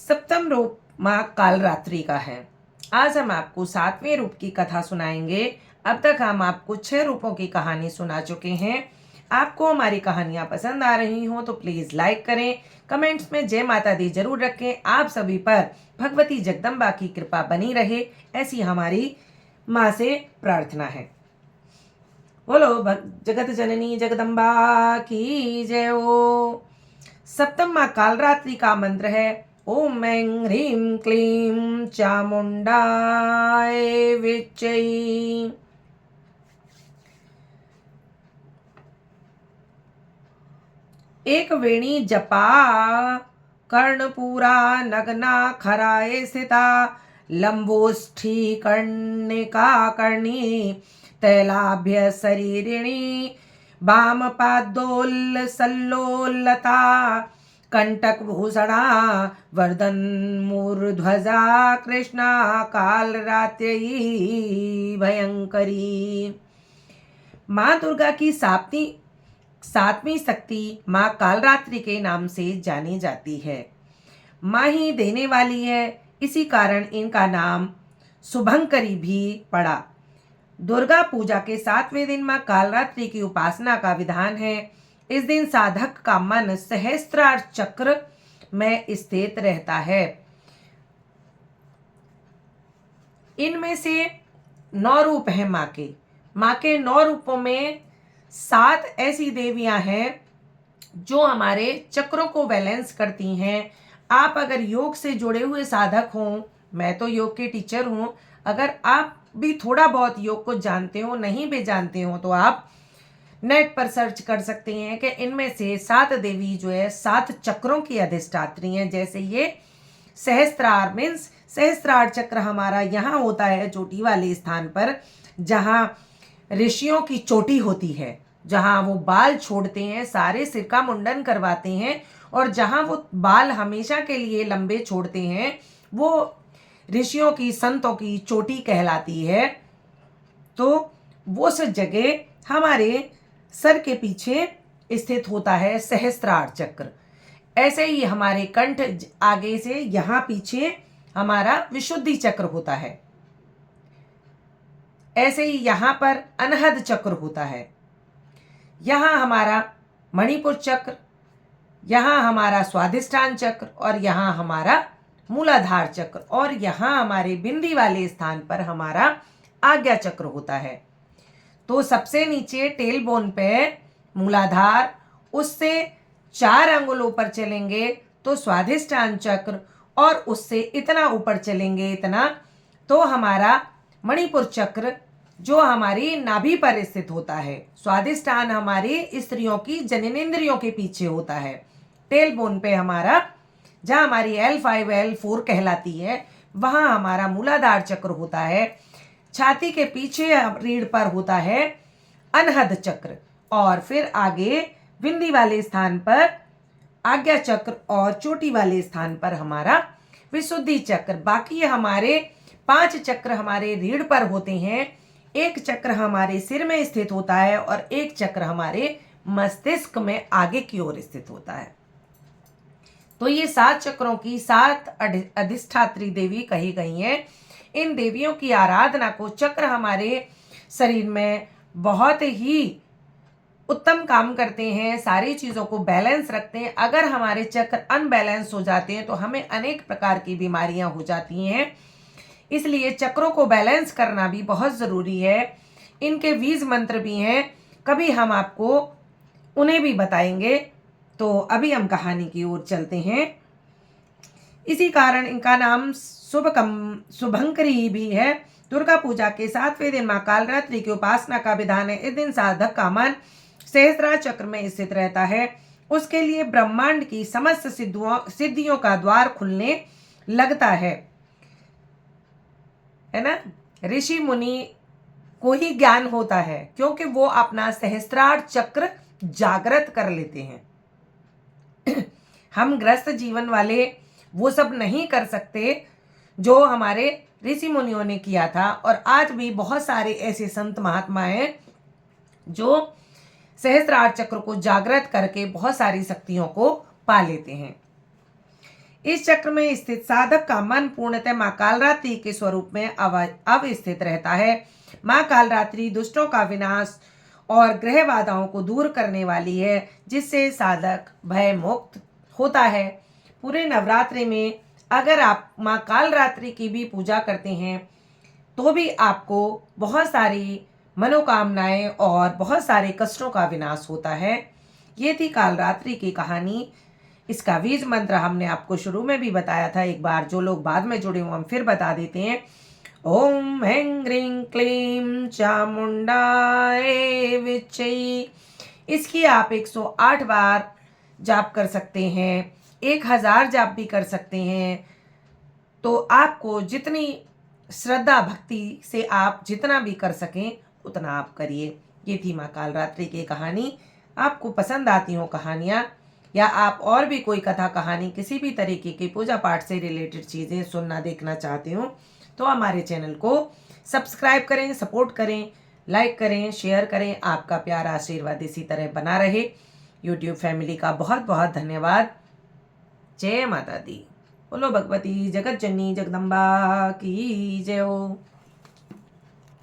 सप्तम रूप माँ कालरात्रि का है। आज हम आपको 7वें रूप की कथा सुनाएंगे। अब तक हम आपको 6 रूपों की कहानी सुना चुके हैं। आपको हमारी कहानियाँ पसंद आ रही हो तो प्लीज़ लाइक करें, कमेंट्स में जय माता दी जरूर रखें। आप सभी पर भगवती जगदम्बा की कृपा बनी रहे, ऐसी हमारी माँ से प्रार्थना है। बोलो जगत जननी जगदम्बा की जय हो। सप्तम माँ कालरात्रि का मंत्र है ओम ऐं ह्रीं क्लीं चामुंडाय विच्चै। एक वेणी जपा कर्णपूरा नग्ना खराए स्थिता लंबोष्ठी कर्णिका कर्णी तैलाभ्य शरीरिणी वाम पादोल सल्लोलता कंटक भूषणा वर्धन मूर्ध्वजा कृष्णा कालरात्रि भयंकरी। माँ दुर्गा की सातवीं शक्ति माँ कालरात्रि के नाम से जानी जाती है। माँ ही देने वाली है, इसी कारण इनका नाम शुभंकरी भी पड़ा। दुर्गा पूजा के 7वें दिन माँ कालरात्रि की उपासना का विधान है। इस दिन साधक का मन सहस्त्रार चक्र में स्थित रहता है। इनमें से 9 रूप हैं माँ के 9 रूपों में 7 ऐसी देवियां हैं जो हमारे चक्रों को बैलेंस करती हैं। आप अगर योग से जुड़े हुए साधक हों, मैं तो योग के टीचर हूं, अगर आप भी थोड़ा बहुत योग को जानते हो, नहीं भी जानते हो, तो आप नेट पर सर्च कर सकते हैं कि इनमें से 7 देवी जो है 7 चक्रों की अधिष्ठात्री हैं। जैसे ये सहस्त्रार मीन्स सहस्त्रार चक्र हमारा यहाँ होता है चोटी वाले स्थान पर, जहाँ ऋषियों की चोटी होती है, जहाँ वो बाल छोड़ते हैं, सारे सिर का मुंडन करवाते हैं, और जहाँ वो बाल हमेशा के लिए लंबे छोड़ते हैं, वो ऋषियों की संतों की चोटी कहलाती है। तो वो सब जगह हमारे सर के पीछे स्थित होता है सहस्त्रार चक्र। ऐसे ही हमारे कंठ आगे से यहाँ पीछे हमारा विशुद्धि चक्र होता है। ऐसे ही यहाँ पर अनहद चक्र होता है। यहाँ हमारा मणिपुर चक्र, यहाँ हमारा स्वाधिष्ठान चक्र, और यहाँ हमारा मूलाधार चक्र, और यहाँ हमारे बिंदी वाले स्थान पर हमारा आज्ञा चक्र होता है। तो सबसे नीचे टेल बोन पे मूलाधार, उससे 4 अंगुलों पर चलेंगे तो स्वाधिष्ठान चक्र, और उससे इतना ऊपर चलेंगे इतना तो हमारा मणिपुर चक्र जो हमारी नाभि पर स्थित होता है। स्वाधिष्ठान हमारी स्त्रियों की जननेंद्रियों के पीछे होता है। टेल बोन पे हमारा जहाँ हमारी L5 L4 कहलाती है, वहाँ हमारा मूलाधार चक्र होता है। छाती के पीछे रीढ़ पर होता है अनहद चक्र, और फिर आगे बिंदी वाले स्थान पर आज्ञा चक्र, और चोटी वाले स्थान पर हमारा विशुद्धि चक्र। बाकी हमारे 5 चक्र हमारे रीढ़ पर होते हैं, 1 चक्र हमारे सिर में स्थित होता है, और 1 चक्र हमारे मस्तिष्क में आगे की ओर स्थित होता है। तो ये 7 चक्रों की 7 अधिष्ठात्री देवी कही गई हैं। इन देवियों की आराधना को, चक्र हमारे शरीर में बहुत ही उत्तम काम करते हैं, सारी चीज़ों को बैलेंस रखते हैं। अगर हमारे चक्र अनबैलेंस हो जाते हैं तो हमें अनेक प्रकार की बीमारियां हो जाती हैं। इसलिए चक्रों को बैलेंस करना भी बहुत ज़रूरी है। इनके बीज मंत्र भी हैं, कभी हम आपको उन्हें भी बताएंगे। तो अभी हम कहानी की ओर चलते हैं। इसी कारण इनका नाम शुभंकरी भी है। दुर्गा पूजा के 7वें दिन माँ कालरात्रि की उपासना का विधान है। इस दिन साधक का मन सहस्त्रार चक्र में स्थित रहता है। उसके लिए ब्रह्मांड की समस्त सिद्धियों का द्वार खुलने लगता है ना। ऋषि मुनि को ही ज्ञान होता है, क्योंकि वो अपना सहस्त्रार चक्र जागृत कर लेते हैं। हम ग्रस्त जीवन वाले वो सब नहीं कर सकते जो हमारे ऋषि मुनियों ने किया था। और आज भी बहुत सारे ऐसे संत महात्मा हैं जो सहस्त्रार चक्र को जागृत करके बहुत सारी शक्तियों को पा लेते हैं। इस चक्र में स्थित साधक का मन पूर्णतः माँ कालरात्रि के स्वरूप में अवस्थित रहता है। माँ कालरात्रि दुष्टों का विनाश और ग्रह बाधाओं को दूर करने वाली है, जिससे साधक भय मुक्त होता है। पूरे नवरात्रि में अगर आप माँ कालरात्रि की भी पूजा करते हैं तो भी आपको बहुत सारी मनोकामनाएं और बहुत सारे कष्टों का विनाश होता है। ये थी कालरात्रि की कहानी। इसका बीज मंत्र हमने आपको शुरू में भी बताया था, एक बार जो लोग बाद में जुड़े हुए हम फिर बता देते हैं। ओम हैं ग्रीं क्लीं चामुंडाय विच्चै। इसकी आप 108 बार जाप कर सकते हैं, 1000 जाप भी कर सकते हैं। तो आपको जितनी श्रद्धा भक्ति से आप जितना भी कर सकें उतना आप करिए। ये थी माँ कालरात्रि की कहानी। आपको पसंद आती हो कहानियाँ, या आप और भी कोई कथा कहानी किसी भी तरीके की पूजा पाठ से रिलेटेड चीज़ें सुनना देखना चाहते हो तो हमारे चैनल को सब्सक्राइब करें, सपोर्ट करें, लाइक करें, शेयर करें। आपका प्यार आशीर्वाद इसी तरह बना रहे। यूट्यूब फैमिली का बहुत बहुत धन्यवाद। जय माता दी। बोलो भगवती जगत जननी जगदम्बा की जय हो।